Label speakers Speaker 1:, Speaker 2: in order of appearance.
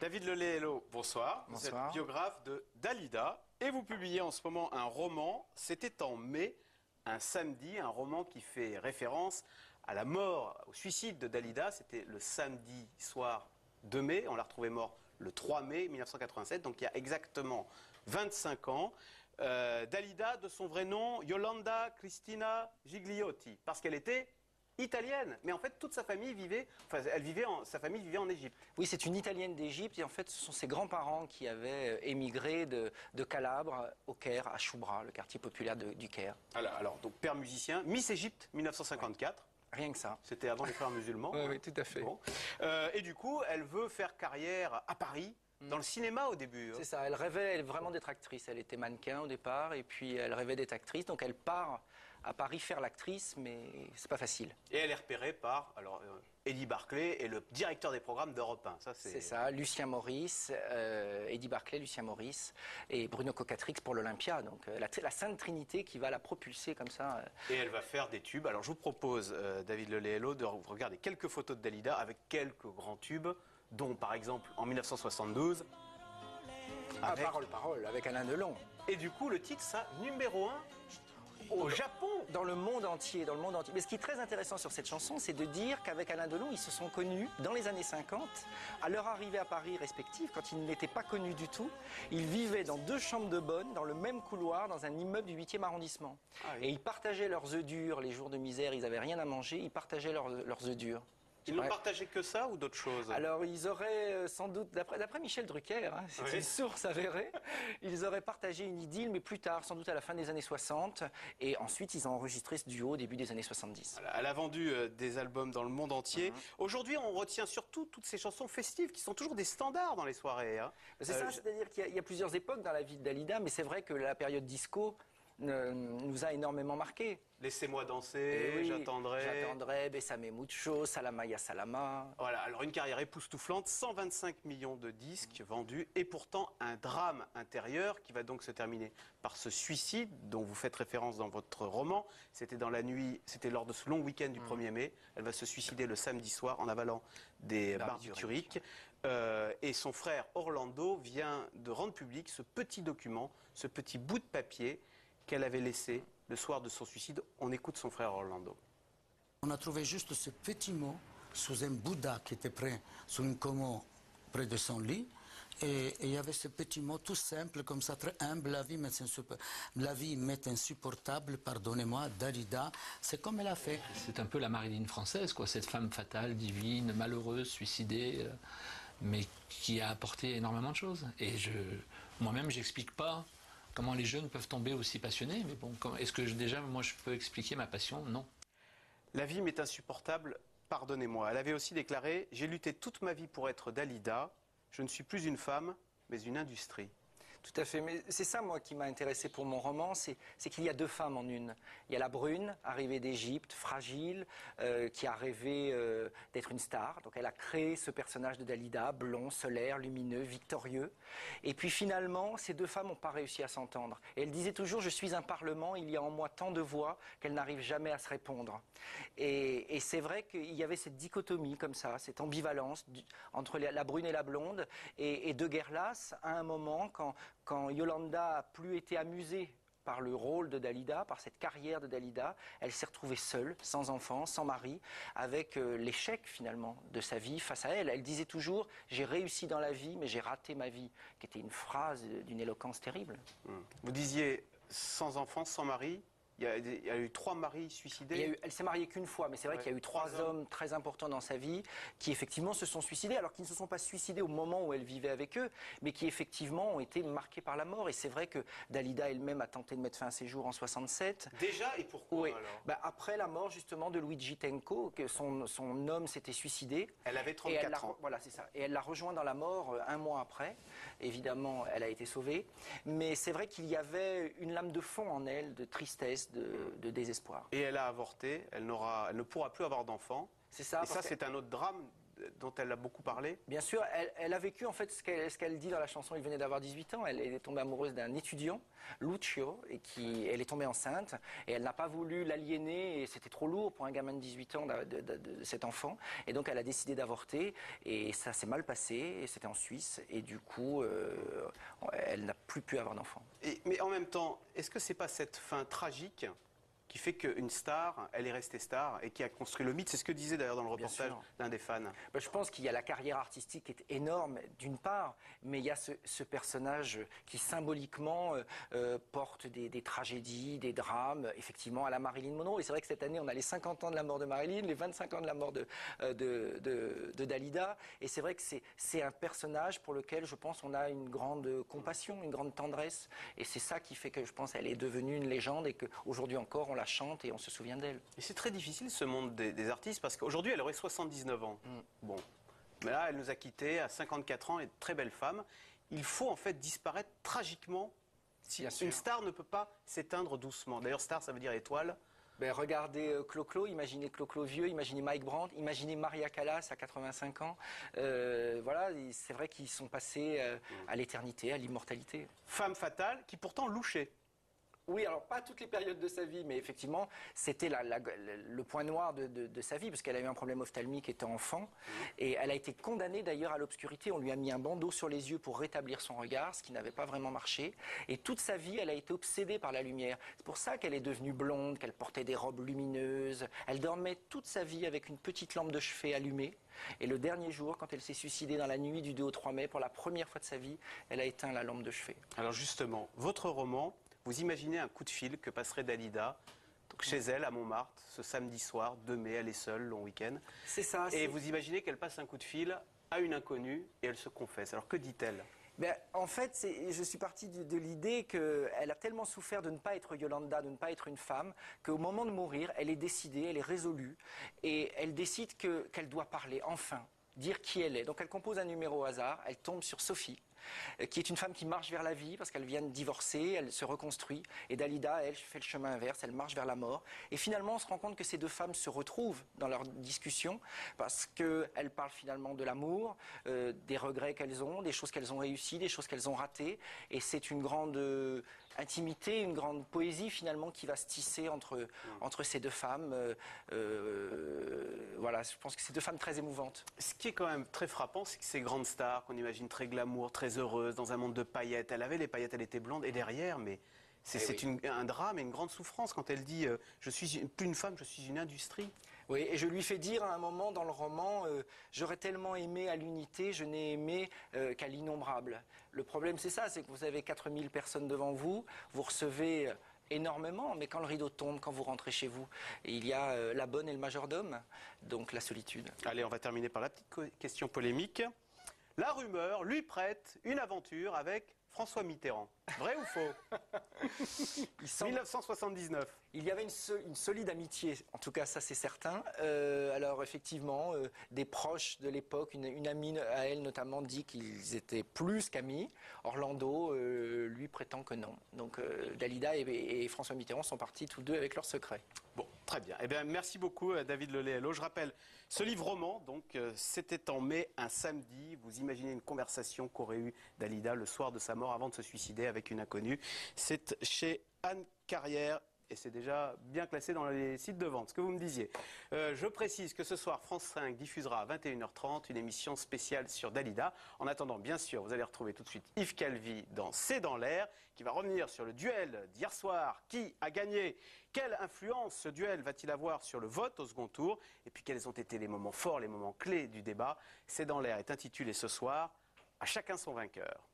Speaker 1: David Lelay-Hello, bonsoir.
Speaker 2: Bonsoir.
Speaker 1: Vous êtes biographe de Dalida et vous publiez en ce moment un roman, c'était en mai, un samedi, un roman qui fait référence à la mort, au suicide de Dalida. C'était le samedi soir de mai, on l'a retrouvé mort le 3 mai 1987, donc il y a exactement 25 ans. Dalida, de son vrai nom, Yolanda Cristina Gigliotti, parce qu'elle était italienne, mais en fait toute sa famille vivait, sa famille vivait en Égypte.
Speaker 2: Oui, c'est une Italienne d'Égypte et en fait ce sont ses grands-parents qui avaient émigré de Calabre au Caire, à Choubra, le quartier populaire du Caire.
Speaker 1: Alors, donc père musicien, Miss Égypte 1954.
Speaker 2: Rien que ça.
Speaker 1: C'était avant les frères musulmans.
Speaker 2: Oui, oui, tout à fait.
Speaker 1: Bon. Et du coup, elle veut faire carrière à Paris, dans le cinéma au début.
Speaker 2: C'est ça, elle rêvait vraiment d'être actrice. Elle était mannequin au départ et puis elle rêvait d'être actrice. Donc elle part à Paris faire l'actrice, mais c'est pas facile.
Speaker 1: Et elle est repérée par Eddie Barclay et le directeur des programmes d'Europe 1.
Speaker 2: C'est ça, Lucien Maurice, Eddie Barclay, Lucien Maurice et Bruno Cocatrix pour l'Olympia. Donc la Sainte Trinité qui va la propulser comme ça.
Speaker 1: Et elle va faire des tubes. Alors je vous propose, David Lelay-Hello, de regarder quelques photos de Dalida avec quelques grands tubes, dont par exemple en 1972.
Speaker 2: Avec... Parole, avec Alain Delon.
Speaker 1: Et du coup, le titre, ça, numéro 1 au Japon.
Speaker 2: Dans le monde entier, dans le monde entier. Mais ce qui est très intéressant sur cette chanson, c'est de dire qu'avec Alain Delon, ils se sont connus dans les années 50, à leur arrivée à Paris respective, quand ils n'étaient pas connus du tout. Ils vivaient dans 2 chambres de bonne, dans le même couloir, dans un immeuble du 8e arrondissement. Ah oui. Et ils partageaient leurs œufs durs, les jours de misère, ils n'avaient rien à manger, ils partageaient leurs œufs durs.
Speaker 1: Ils n'ont partagé que ça ou d'autres choses?
Speaker 2: Alors, ils auraient sans doute, d'après Michel Drucker, hein, c'est une source avérée, ils auraient partagé une idylle, mais plus tard, sans doute à la fin des années 60. Et ensuite, ils ont enregistré ce duo au début des années 70.
Speaker 1: Voilà, elle a vendu des albums dans le monde entier. Aujourd'hui, on retient surtout toutes ces chansons festives qui sont toujours des standards dans les soirées. Hein.
Speaker 2: C'est ça, c'est-à-dire qu'il y a plusieurs époques dans la vie de Dalida, mais c'est vrai que la période disco nous a énormément marqué.
Speaker 1: Laissez-moi danser,
Speaker 2: oui,
Speaker 1: j'attendrai,
Speaker 2: Bésame mucho, Salama ya Salama.
Speaker 1: Voilà, alors une carrière époustouflante, 125 millions de disques vendus, et pourtant un drame intérieur qui va donc se terminer par ce suicide dont vous faites référence dans votre roman. C'était dans la nuit, c'était lors de ce long week-end du 1er mai. Elle va se suicider le samedi soir en avalant des barbituriques. Et son frère Orlando vient de rendre public ce petit document, ce petit bout de papier qu'elle avait laissé le soir de son suicide. On écoute son frère Orlando.
Speaker 3: On a trouvé juste ce petit mot sous un Bouddha qui était prêt sur une commode près de son lit. Et il y avait ce petit mot tout simple, comme ça, très humble. La vie m'est insupportable, pardonnez-moi, Dalida. C'est comme elle a fait.
Speaker 4: C'est un peu la Marilyn française, quoi. Cette femme fatale, divine, malheureuse, suicidée, mais qui a apporté énormément de choses. Et moi-même, j'explique pas comment les jeunes peuvent tomber aussi passionnés. Mais bon, est-ce que déjà, moi, je peux expliquer ma passion? Non.
Speaker 1: La vie m'est insupportable, pardonnez-moi. Elle avait aussi déclaré « J'ai lutté toute ma vie pour être Dalida. Je ne suis plus une femme, mais une industrie. »
Speaker 2: Tout à fait, mais c'est ça, moi, qui m'a intéressé pour mon roman, c'est qu'il y a 2 femmes en une. Il y a la brune, arrivée d'Égypte, fragile, qui a rêvé d'être une star. Donc elle a créé ce personnage de Dalida, blond, solaire, lumineux, victorieux. Et puis finalement, ces 2 femmes n'ont pas réussi à s'entendre. Et elle disait toujours, je suis un parlement, il y a en moi tant de voix qu'elle n'arrive jamais à se répondre. Et c'est vrai qu'il y avait cette dichotomie comme ça, cette ambivalence entre la brune et la blonde. Et de Guerlas, à un moment, quand Yolanda a plus été amusée par le rôle de Dalida, par cette carrière de Dalida, elle s'est retrouvée seule, sans enfant, sans mari, avec l'échec finalement de sa vie face à elle. Elle disait toujours « j'ai réussi dans la vie, mais j'ai raté ma vie », qui était une phrase d'une éloquence terrible.
Speaker 1: Vous disiez « sans enfant, sans mari ». Il y a eu 3 maris suicidés.
Speaker 2: Elle s'est mariée qu'une fois, mais c'est vrai qu'il y a eu 3 hommes très importants dans sa vie qui effectivement se sont suicidés, alors qu'ils ne se sont pas suicidés au moment où elle vivait avec eux, mais qui effectivement ont été marqués par la mort. Et c'est vrai que Dalida elle-même a tenté de mettre fin à ses jours en 67.
Speaker 1: Déjà, et pourquoi alors
Speaker 2: après la mort justement de Luigi Tenco, que son homme s'était suicidé.
Speaker 1: Elle avait 34 ans.
Speaker 2: Voilà, c'est ça. Et elle l'a rejoint dans la mort 1 mois après. Évidemment, elle a été sauvée. Mais c'est vrai qu'il y avait une lame de fond en elle, de tristesse, de désespoir.
Speaker 1: Et elle a avorté, elle ne pourra plus avoir d'enfant.
Speaker 2: C'est ça.
Speaker 1: Et ça, c'est un autre drame dont elle a beaucoup parlé?
Speaker 2: Bien sûr, elle a vécu en fait ce qu'elle dit dans la chanson. Il venait d'avoir 18 ans. Elle est tombée amoureuse d'un étudiant, Lucio, et elle est tombée enceinte. Et elle n'a pas voulu l'aliéner. Et c'était trop lourd pour un gamin de 18 ans de cet enfant. Et donc elle a décidé d'avorter. Et ça s'est mal passé. Et c'était en Suisse. Et du coup, elle n'a plus pu avoir d'enfant.
Speaker 1: Mais en même temps, est-ce que c'est pas cette fin tragique qui fait qu'une star, elle est restée star et qui a construit le mythe? C'est ce que disait d'ailleurs dans le reportage l'un des fans.
Speaker 2: Je pense qu'il y a la carrière artistique qui est énorme d'une part, mais il y a ce personnage qui symboliquement porte des tragédies, des drames, effectivement à la Marilyn Monroe. Et c'est vrai que cette année on a les 50 ans de la mort de Marilyn, les 25 ans de la mort de Dalida. Et c'est vrai que c'est un personnage pour lequel je pense on a une grande compassion, une grande tendresse. Et c'est ça qui fait que je pense qu'elle est devenue une légende et qu'aujourd'hui encore on la chante et on se souvient d'elle.
Speaker 1: Et c'est très difficile ce monde des artistes parce qu'aujourd'hui elle aurait 79 ans. Bon, mais là elle nous a quittés à 54 ans, et très belle femme. Il faut en fait disparaître tragiquement. Une star ne peut pas s'éteindre doucement. D'ailleurs star ça veut dire étoile.
Speaker 2: Regardez Clo-Clo, imaginez Clo-Clo vieux, imaginez Mike Brandt, imaginez Maria Callas à 85 ans. Voilà, c'est vrai qu'ils sont passés à l'éternité, à l'immortalité.
Speaker 1: Femme fatale qui pourtant louchait.
Speaker 2: Oui, alors pas toutes les périodes de sa vie, mais effectivement, c'était le point noir de sa vie, parce qu'elle a eu un problème ophtalmique étant enfant, et elle a été condamnée d'ailleurs à l'obscurité. On lui a mis un bandeau sur les yeux pour rétablir son regard, ce qui n'avait pas vraiment marché, et toute sa vie, elle a été obsédée par la lumière. C'est pour ça qu'elle est devenue blonde, qu'elle portait des robes lumineuses. Elle dormait toute sa vie avec une petite lampe de chevet allumée, et le dernier jour, quand elle s'est suicidée dans la nuit du 2 au 3 mai, pour la première fois de sa vie, elle a éteint la lampe de chevet. Alors
Speaker 1: justement, votre roman, vous imaginez un coup de fil que passerait Dalida donc chez elle à Montmartre ce samedi soir 2 mai, elle est seule, long week-end.
Speaker 2: C'est ça.
Speaker 1: Et vous imaginez qu'elle passe un coup de fil à une inconnue et elle se confesse. Alors que dit-elle?
Speaker 2: En fait, je suis parti de l'idée qu'elle a tellement souffert de ne pas être Yolanda, de ne pas être une femme, qu'au moment de mourir, elle est décidée, elle est résolue, et elle décide qu'elle doit parler, enfin, dire qui elle est. Donc elle compose un numéro au hasard, elle tombe sur Sophie, qui est une femme qui marche vers la vie parce qu'elle vient de divorcer, elle se reconstruit. Et Dalida, elle, fait le chemin inverse, elle marche vers la mort. Et finalement, on se rend compte que ces deux femmes se retrouvent dans leur discussion parce qu'elles parlent finalement de l'amour, des regrets qu'elles ont, des choses qu'elles ont réussies, des choses qu'elles ont ratées. Et c'est une grande intimité, une grande poésie finalement qui va se tisser entre ces deux femmes. Voilà, je pense que c'est deux femmes très émouvantes.
Speaker 1: Ce qui est quand même très frappant, c'est que ces grandes stars qu'on imagine très glamour, très heureuses, dans un monde de paillettes, elle avait les paillettes, elle était blonde, et derrière, mais c'est un drame et une grande souffrance quand elle dit je suis plus une femme, je suis une industrie.
Speaker 2: Oui, et je lui fais dire à un moment dans le roman j'aurais tellement aimé à l'unité, je n'ai aimé qu'à l'innombrable. Le problème c'est ça, c'est que vous avez 4000 personnes devant vous, vous recevez énormément, mais quand le rideau tombe, quand vous rentrez chez vous, il y a la bonne et le majordome, donc la solitude.
Speaker 1: Allez, on va terminer par la petite question polémique. La rumeur lui prête une aventure avec François Mitterrand. Vrai ou faux? 1979.
Speaker 2: Il y avait une solide amitié, en tout cas ça c'est certain. Alors effectivement, des proches de l'époque, une amie à elle notamment dit qu'ils étaient plus qu'amis. Orlando, lui, prétend que non. Donc Dalida et François Mitterrand sont partis tous deux avec leurs secrets.
Speaker 1: Bon, très bien. Eh bien, merci beaucoup David Lelay-Hello. Je rappelle, ce livre-roman, donc, c'était en mai, un samedi. Vous imaginez une conversation qu'aurait eue Dalida le soir de sa mort avant de se suicider avec une inconnue. C'est chez Anne Carrière. Et c'est déjà bien classé dans les sites de vente, ce que vous me disiez. Je précise que ce soir, France 5 diffusera à 21h30 une émission spéciale sur Dalida. En attendant, bien sûr, vous allez retrouver tout de suite Yves Calvi dans C'est dans l'air, qui va revenir sur le duel d'hier soir. Qui a gagné? Quelle influence ce duel va-t-il avoir sur le vote au second tour? Et puis quels ont été les moments forts, les moments clés du débat? C'est dans l'air est intitulé ce soir « À chacun son vainqueur ».